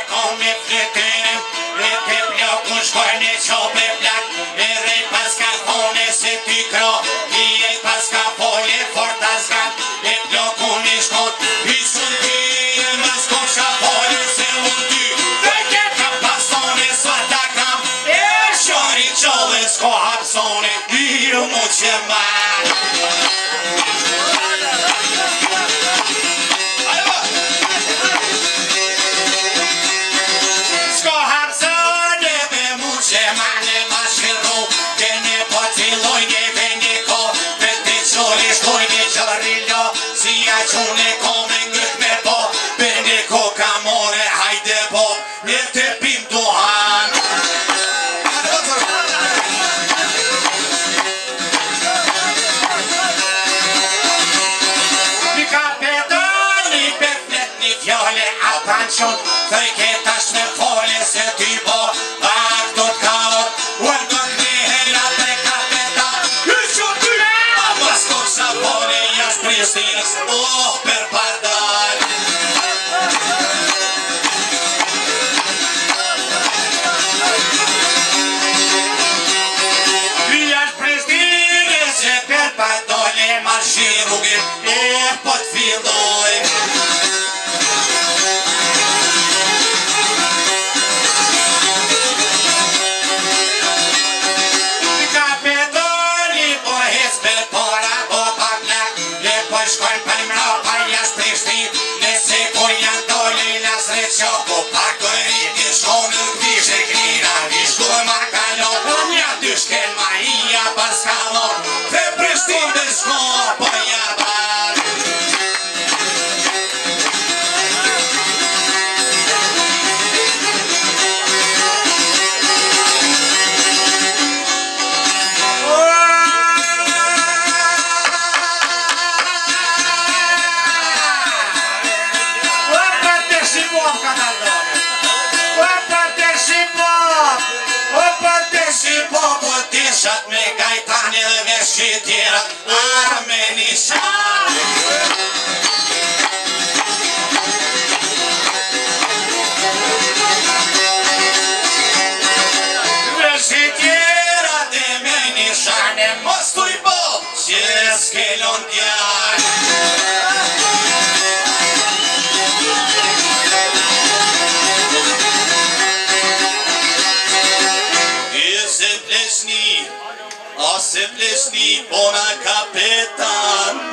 kom me fletën e te plakun shkojnë e qope plak e rej pas ka thone se ty kro i e pas ka folje fort asgat e plakun i shkot i sun ty e mas kom shka folje se unë ty dhe keta pasone svata kam e shori qolle s'ko hapsone i mu që ma Qune kome ngët me po për një koka more hajde po një të pim duhan Një kapetan, një përflet, një fjole atan qun Thëj ketash me fole se ty po Ak do t'kaot, uën do t'nihen atë kapetan Një që ty mas koksa pone jash Pristinës per pardal Jash Pristinës e per pardal e marshi rrugit e po t'filloj Kapetoni po hecbe pora po paklak e po shkojnë për mrapa jash Prishtin nëse ku janë dole në sreqo po pakëri t'i shkonë në vishe krira vishku ma kalon një dy shkel ma hija pas kalon dhe Prishtin dhe shko po jabar Shat me gajtane dhe veshi tjerat Armenisha Veshi tjerat dhe me nishane Mos t'uj bo që s'kelon djall Se plesni, bona kapetan